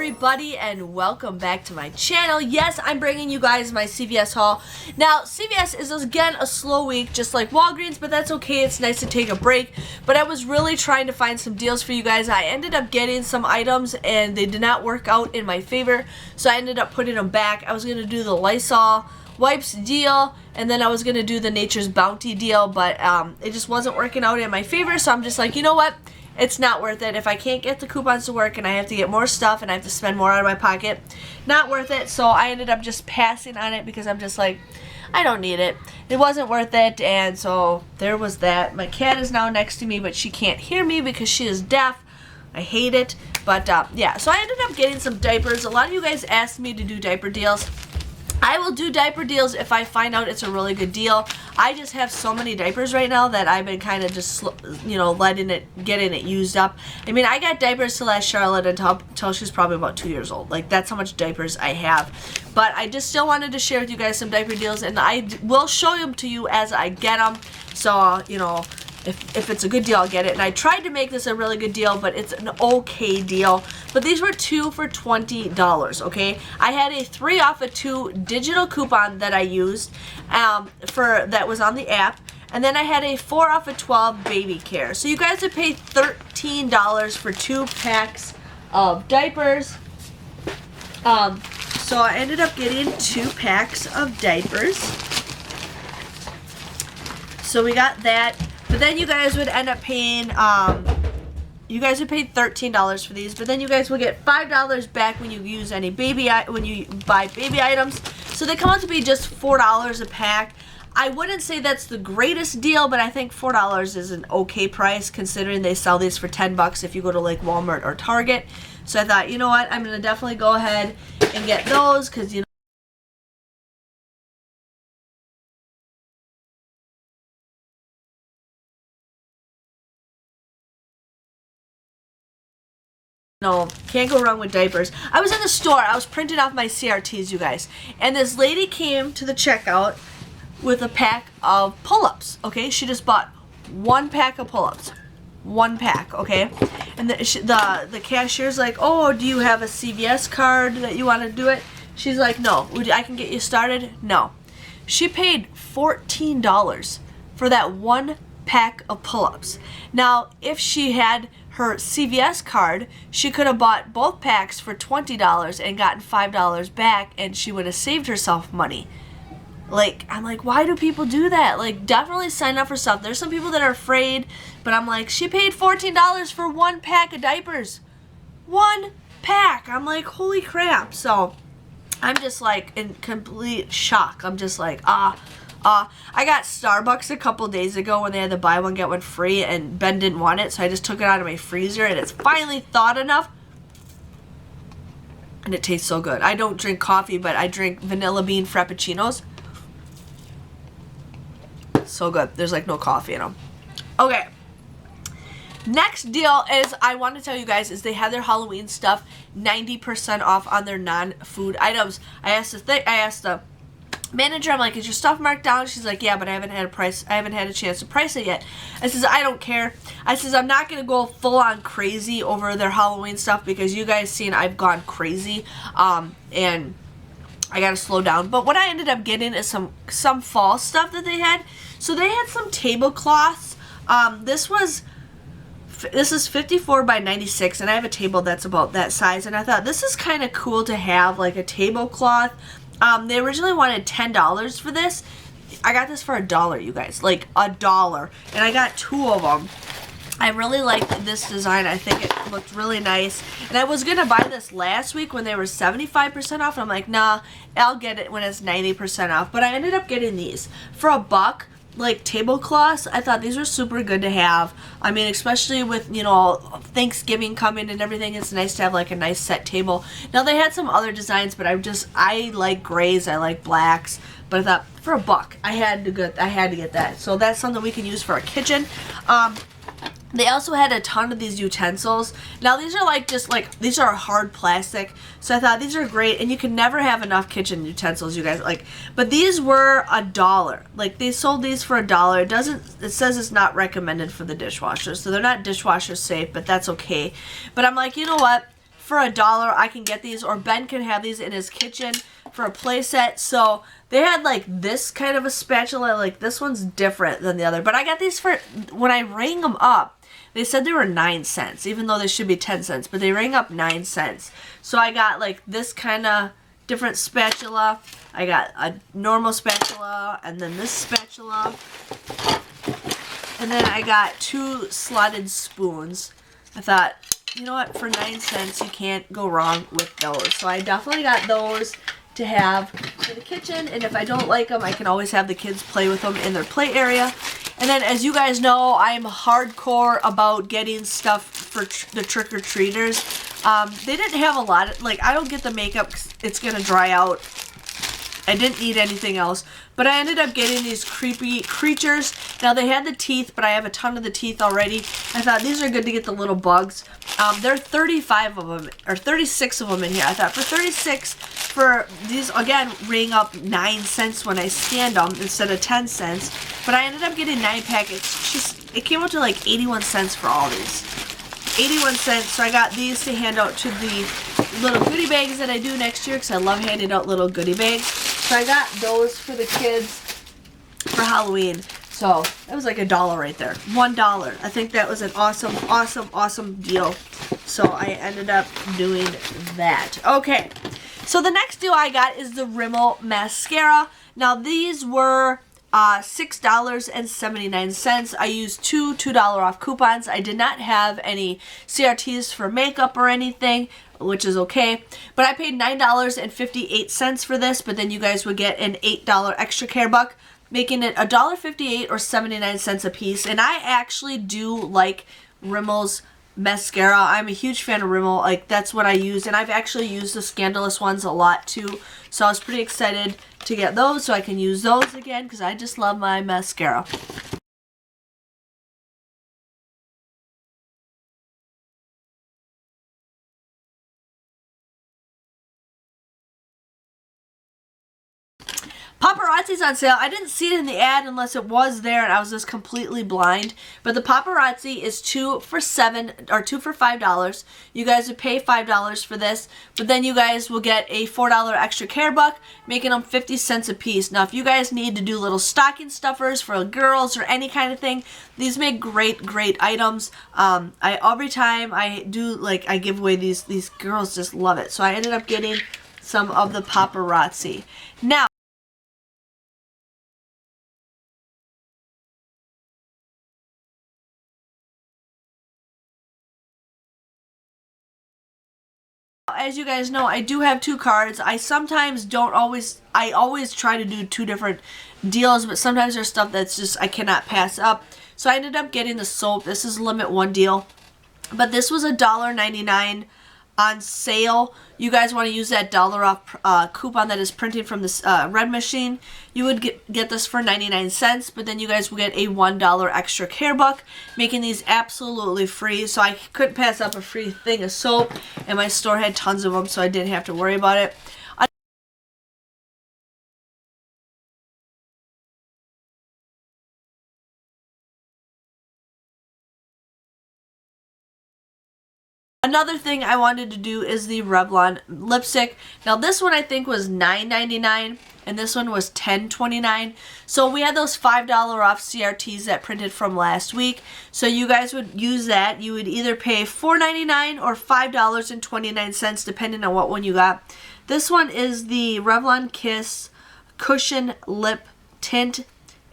everybody, and welcome back to my channel. Yes, I'm bringing you guys my CVS haul. Now, CVS is again a slow week, just like Walgreens, but that's okay. It's nice to take a break. But I was really trying to find some deals for you guys. I ended up getting some items, and they did not work out in my favor, so I ended up putting them back. I was going to do the Lysol wipes deal, and then I was going to do the Nature's Bounty deal, but it just wasn't working out in my favor, so I'm just like, you know what? It's not worth it. If I can't get the coupons to work and I have to get more stuff and I have to spend more out of my pocket, not worth it. So I ended up just passing on it because I'm just like, I don't need it. It wasn't worth it, and so there was that. My cat is now next to me, but she can't hear me because she is deaf. I hate it. But yeah, so I ended up getting some diapers. A lot of you guys asked me to do diaper deals. I will do diaper deals if I find out it's a really good deal. I just have so many diapers right now that I've been kind of just, you know, getting it used up. I mean, I got diapers to last Charlotte until she's probably about 2 years old. Like, that's how much diapers I have. But I just still wanted to share with you guys some diaper deals, and I will show them to you as I get them. So, you know, if it's a good deal, I'll get it. And I tried to make this a really good deal, but it's an okay deal. But these were 2 for $20, okay? I had a 3 off of 2 digital coupon that I used that was on the app. And then I had a 4 off of 12 baby care. So you guys would pay $13 for 2 packs of diapers. So I ended up getting 2 packs of diapers. So we got that. But then you guys would end up paying, you guys would pay $13 for these, but then you guys will get $5 back when you use any when you buy baby items. So they come out to be just $4 a pack. I wouldn't say that's the greatest deal, but I think $4 is an okay price considering they sell these for $10 if you go to like Walmart or Target. So I thought, you know what, I'm gonna definitely go ahead and get those because, you know, no, can't go wrong with diapers. I was in the store, I was printing off my CRTs, you guys, and this lady came to the checkout with a pack of pull-ups, okay? She just bought 1 pack of pull-ups. 1 pack, okay? And the cashier's like, oh, do you have a CVS card that you want to do it? She's like, no. I can get you started? No. She paid $14 for that 1 pack of pull-ups. Now, if she had her CVS card, she could have bought both packs for $20 and gotten $5 back, and she would have saved herself money. Like, I'm like, why do people do that? Like, definitely sign up for stuff. There's some people that are afraid, but I'm like, she paid $14 for 1 pack of diapers. 1 pack. I'm like, holy crap. So I'm just like in complete shock. I'm just like, I got Starbucks a couple days ago when they had the buy one get one free, and Ben didn't want it, so I just took it out of my freezer, and it's finally thawed enough, and it tastes so good. I don't drink coffee, but I drink vanilla bean frappuccinos. So good. There's like no coffee in them. Okay. Next deal is, I want to tell you guys, is they have their Halloween stuff 90% off on their non-food items. I asked the manager, I'm like, is your stuff marked down? She's like, yeah, but I haven't had a chance to price it yet. I says, I don't care. I says, I'm not gonna go full on crazy over their Halloween stuff because you guys seen I've gone crazy, and I gotta slow down. But what I ended up getting is some fall stuff that they had. So they had some tablecloths. This is 54 by 96, and I have a table that's about that size, and I thought this is kind of cool to have, like a tablecloth. They originally wanted $10 for this. I got this for $1, you guys, like $1, and I got 2 of them. I really liked this design. I think it looked really nice, and I was gonna buy this last week when they were 75% off, and I'm like, nah, I'll get it when it's 90% off, but I ended up getting these for $1. Like tablecloths, I thought these were super good to have. I mean, especially with, you know, Thanksgiving coming and everything, it's nice to have like a nice set table. Now they had some other designs, but I like grays, I like blacks, but I thought for $1, I had to get that. So that's something we can use for our kitchen. They also had a ton of these utensils. Now these are like these are hard plastic, so I thought these are great, and you can never have enough kitchen utensils, you guys. Like, but these were $1. Like, they sold these for $1. It says it's not recommended for the dishwasher, so they're not dishwasher safe, but that's okay. But I'm like, you know what? for $1 I can get these, or Ben can have these in his kitchen for a play set. So they had like this kind of a spatula, like this one's different than the other, but I got these for, when I rang them up, they said they were 9 cents, even though they should be 10 cents, but they rang up 9 cents. So I got like this kind of different spatula. I got a normal spatula, and then this spatula. And then I got 2 slotted spoons. I thought, you know what, for 9 cents, you can't go wrong with those. So I definitely got those to have for the kitchen, and if I don't like them, I can always have the kids play with them in their play area. And then, as you guys know, I'm hardcore about getting stuff for the trick-or-treaters. They didn't have a lot of, like, I don't get the makeup 'cause it's going to dry out. I didn't need anything else, but I ended up getting these creepy creatures. Now, they had the teeth, but I have a ton of the teeth already. I thought these are good to get the little bugs. There are 35 of them, or 36 of them in here. I thought for 36, for these, again, ring up 9 cents when I scanned them instead of 10 cents. But I ended up getting 9 packets. It came out to like 81 cents for all these. 81 cents, so I got these to hand out to the little goodie bags that I do next year, because I love handing out little goodie bags. So I got those for the kids for Halloween. So that was like $1 right there. $1. I think that was an awesome, awesome, awesome deal. So I ended up doing that. Okay, so the next deal I got is the Rimmel mascara. Now these were $6.79. I used two $2 off coupons. I did not have any CRTs for makeup or anything, which is okay. But I paid $9.58 for this, but then you guys would get an $8 extra care buck, making it $1.58 or 79 cents a piece. And I actually do like Rimmel's mascara. I'm a huge fan of Rimmel. Like, that's what I use, and I've actually used the Scandalous ones a lot too. So I was pretty excited to get those so I can use those again, because I just love my mascara. Paparazzi's on sale. I didn't see it in the ad unless it was there and I was just completely blind. But the paparazzi is 2 for $5. You guys would pay $5 for this, but then you guys will get a $4 extra care buck, making them 50 cents a piece. Now, if you guys need to do little stocking stuffers for girls or any kind of thing, these make great, great items. Every time I do, like, I give away these girls just love it. So I ended up getting some of the paparazzi. Now, as you guys know, I do have 2 cards. I always try to do 2 different deals, but sometimes there's stuff that's just I cannot pass up. So I ended up getting the soap. This is limit 1 deal, but this was $1.99 on sale. You guys want to use that $1 off coupon that is printing from this red machine. You would get this for 99 cents, but then you guys will get a $1 extra care buck, making these absolutely free. So I couldn't pass up a free thing of soap, and my store had tons of them, so I didn't have to worry about it. Another thing I wanted to do is the Revlon lipstick. Now this one I think was $9.99 and this one was $10.29. So we had those $5 off CRTs that printed from last week. So you guys would use that. You would either pay $4.99 or $5.29 depending on what one you got. This one is the Revlon Kiss Cushion Lip Tint,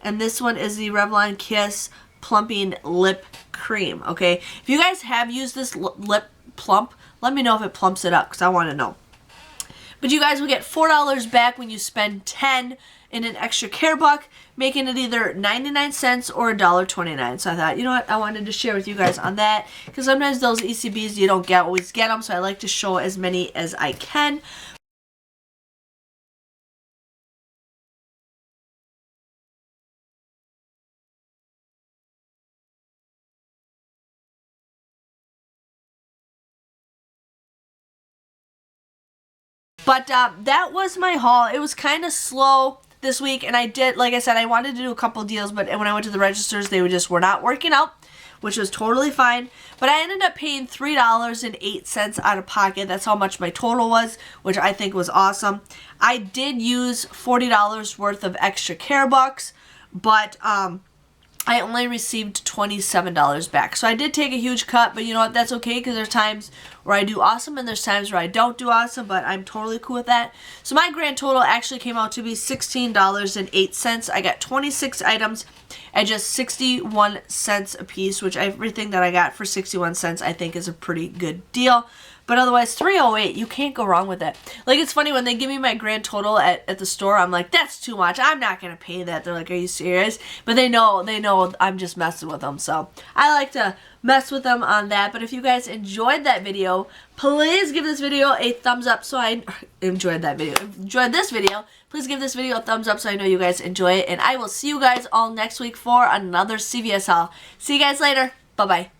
and this one is the Revlon Kiss Plumping Lip Cream. Okay, if you guys have used this lip plump, let me know if it plumps it up, because I want to know. But you guys will get $4 back when you spend $10 in an extra care buck, making it either 99 cents or $1.29. So I thought, you know what, I wanted to share with you guys on that, because sometimes those ECBs you don't always get them, so I like to show as many as I can. But that was my haul. It was kind of slow this week, and I did, like I said, I wanted to do a couple deals, but when I went to the registers, they were not working out, which was totally fine. But I ended up paying $3.08 out of pocket. That's how much my total was, which I think was awesome. I did use $40 worth of extra care bucks, but I only received $27 back. So I did take a huge cut, but you know what? That's okay, because there's times where I do awesome and there's times where I don't do awesome, but I'm totally cool with that. So my grand total actually came out to be $16.08. I got 26 items at just 61 cents a piece, which everything that I got for 61 cents I think is a pretty good deal. But otherwise, $3.08, you can't go wrong with it. Like, it's funny, when they give me my grand total at the store, I'm like, that's too much. I'm not going to pay that. They're like, are you serious? But they know I'm just messing with them. So I like to mess with them on that. But if you guys enjoyed that video, please give this video a thumbs up. So I enjoyed this video. Please give this video a thumbs up so I know you guys enjoy it. And I will see you guys all next week for another CVS haul. See you guys later. Bye-bye.